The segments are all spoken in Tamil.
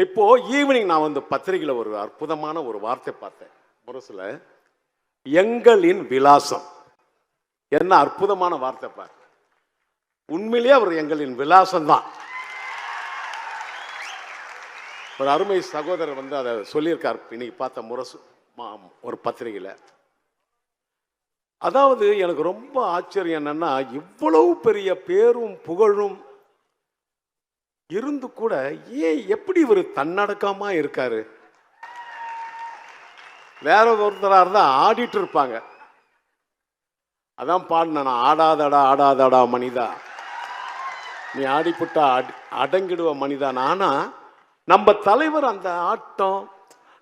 இப்போ ஈவினிங் நான் வந்து பத்திரிகையில் ஒரு அற்புதமான ஒரு வார்த்தை பார்த்தேன். முரசுல எங்களின் விலாசம். என்ன அற்புதமான வார்த்தை பாரு. உண்மையிலேயே அவர் எங்களின் விலாசம் தான். ஒரு அருமை சகோதரர் வந்து அதை சொல்லியிருக்கார். இன்னைக்கு பார்த்த முரசு ஒரு பத்திரிகையில். அதாவது எனக்கு ரொம்ப ஆச்சரியம் என்னன்னா, இவ்வளவு பெரிய பேரும் புகழும் இருந்து கூட ஏன் எப்படி இவர் தன்னடக்கமா இருக்காரு? வேற ஒருத்தரா இருந்தா ஆடிட்டு இருப்பாங்க. அதான் பாடினா, ஆடாதடா ஆடாதடா மனிதா, நீ ஆடிப்புட்டா அடங்கிடுவ மனிதா. ஆனா நம்ம தலைவர் அந்த ஆட்டம்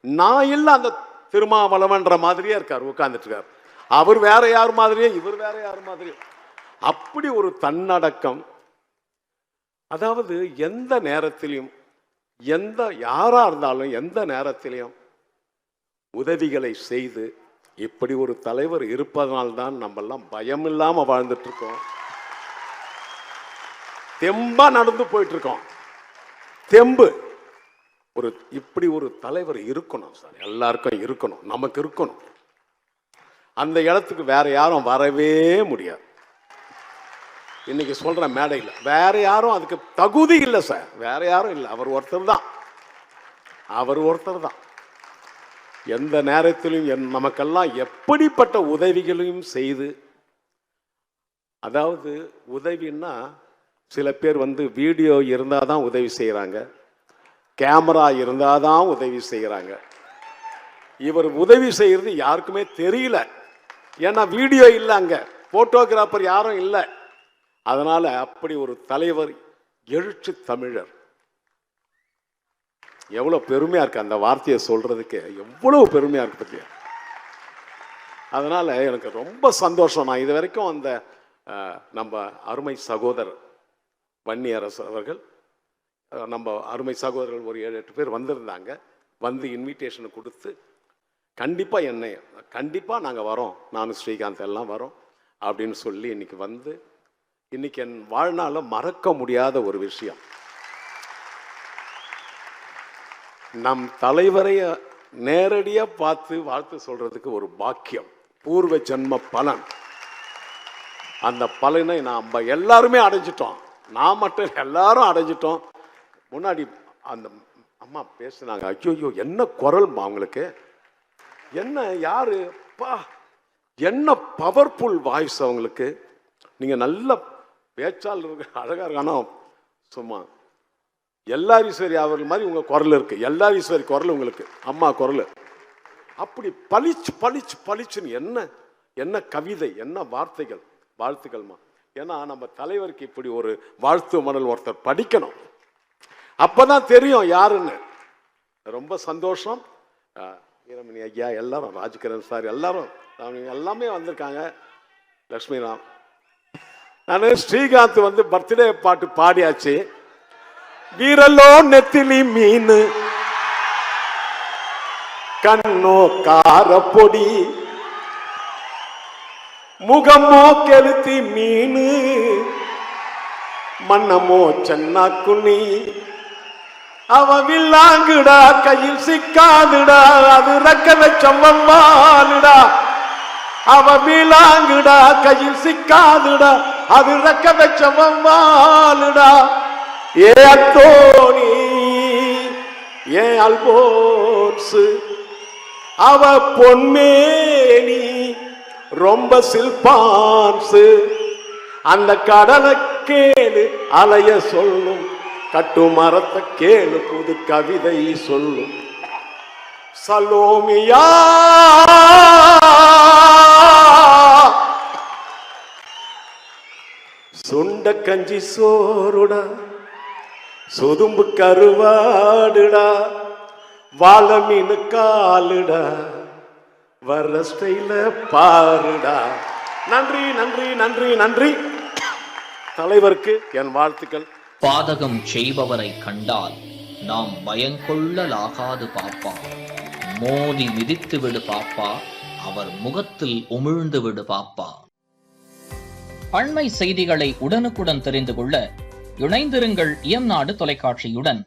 நான் இல்ல அந்த திருமாவளவன்ற மாதிரியே இருக்கார், உட்கார்ந்துட்டு இருக்கார். அவர் வேற யார் மாதிரியே, இவர் வேற யார் மாதிரியே. அப்படி ஒரு தன்னடக்கம். அதாவது எந்த நேரத்திலையும் யாரா இருந்தாலும் எந்த நேரத்திலையும் உதவிகளை செய்து, இப்படி ஒரு தலைவர் இருப்பதனால்தான் நம்ம எல்லாம் பயம் இல்லாம வாழ்ந்துட்டு இருக்கோம், தெம்பா நடந்து போயிட்டு இருக்கோம். தெம்பு. இப்படி ஒரு தலைவர் இருக்கணும் சார், எல்லாருக்கும் இருக்கணும், நமக்கு இருக்கணும். அந்த இடத்துக்கு வேற யாரும் வரவே முடியாது. இன்னைக்கு சொல்ற மேடையில் வேற யாரும் அதுக்கு தகுதி இல்லை சார், வேற யாரும் இல்லை. அவர் ஒருத்தர் தான். எந்த நேரத்திலும் நமக்கெல்லாம் எப்படிப்பட்ட உதவிகளையும் செய்து, அதாவது உதவின்னா சில பேர் வந்து வீடியோ இருந்தால் தான் உதவி செய்கிறாங்க, கேமரா இருந்தால் தான் உதவி செய்கிறாங்க. இவர் உதவி செய்கிறது யாருக்குமே தெரியல. ஏன்னா வீடியோ இல்லை, அங்கே போட்டோகிராஃபர் யாரும் இல்லை. அதனால அப்படி ஒரு தலைவர், எழுச்சி தமிழர். எவ்வளவு பெருமையா இருக்கு அந்த வார்த்தையை சொல்றதுக்கு, எவ்வளவு பெருமையா இருக்கு பத்தியா. அதனால எனக்கு ரொம்ப சந்தோஷம். நான் இது வரைக்கும் அந்த நம்ம அருமை சகோதரர் வன்னியரசு அவர்கள், நம்ம அருமை சகோதரர்கள் ஒரு 7-8 பேர் வந்திருந்தாங்க. வந்து இன்விடேஷன் கொடுத்து கண்டிப்பா நாங்கள் வரோம், நானும் ஸ்ரீகாந்த் எல்லாம் வரோம் அப்படின்னு சொல்லி இன்னைக்கு வந்து, இன்னைக்கு என் வாழ்நாள மறக்க முடியாத ஒரு விஷயம். நம் தலைவரை நேரடியா பார்த்து வாழ்த்து சொல்றதுக்கு ஒரு பாக்கியம், பூர்வ ஜென்ம பலன். அந்த பலனை நம்ம எல்லாருமே அடைஞ்சிட்டோம். நான் மட்டும் எல்லாரும் அடைஞ்சிட்டோம். முன்னாடி அந்த அம்மா பேசுனாங்க, ஐயோ என்ன குரல்மா அவங்களுக்கு, என்ன யாரு பா, என்ன பவர்ஃபுல் வாய்ஸ் அவங்களுக்கு. நீங்க நல்ல பேச்சால் இருக்கு, அழகா இருக்கானோ. சும்மா எல்லாரீஸ்வரி அவர்கள் மாதிரி உங்க குரல் இருக்கு. எல்லாரீஸ்வரி குரல் உங்களுக்கு, அம்மா குரல் அப்படி பளிச்சுன்னு என்ன கவிதை, என்ன வார்த்தைகள், வாழ்த்துக்கள்மா. ஏன்னா நம்ம தலைவருக்கு இப்படி ஒரு வாழ்த்து மடல் ஒருத்தர் படிக்கணும், அப்பதான் தெரியும் யாருன்னு. ரொம்ப சந்தோஷம். வீரமணி ஐயா எல்லாரும், ராஜ்கிரண் சார் எல்லாரும் எல்லாமே வந்திருக்காங்க. லட்சுமி ராம், நான் ஸ்ரீகாந்த் வந்து பர்த்டே பாட்டு பாடியாச்சு. வீரலோ நெத்திலி மீன், கண்ணோ காரப்பொடி, முகமோ கெளுத்தி மீன், மன்னமோ சென்னா குனி, அவ வில்லாங்குடா கையில் சிக்காதுடா, அது ரக்க வச்சம்மாளுடா. அவ வில்லாங்குடா கையில் சிக்காதுடா, அது ரக்க வச்சம்மாளுடா. ஏ அத்தோனி ஏ அல்போன்ஸ், அவ பொன்மேனி ரொம்ப சில்பான்ஸ். அந்த கடலை கேளு அலைய சொல்லும், கட்டு மரத்தை கேளு புது கவிதை சொல்லும். சலோமியா சுண்ட கஞ்சி சோறுடா, சொதும்பு கருவாடுடா, வாழ மீனு காலுடா, வர்ற ஸ்டைல பாருடா. நன்றி நன்றி நன்றி நன்றி. தலைவருக்கு என் வாழ்த்துக்கள். பாதகம் செய்பவரை கண்டால் நாம் பயங்கொள்ளலாகாது பாப்பா, மோதி மிதித்து விடு பாப்பா, அவர் முகத்தில் உமிழ்ந்து விடு பாப்பா. அண்மை செய்திகளை உடனுக்குடன் தெரிந்து கொள்ள இணைந்திருங்கள் இயம்நாடு தொலைக்காட்சியுடன்.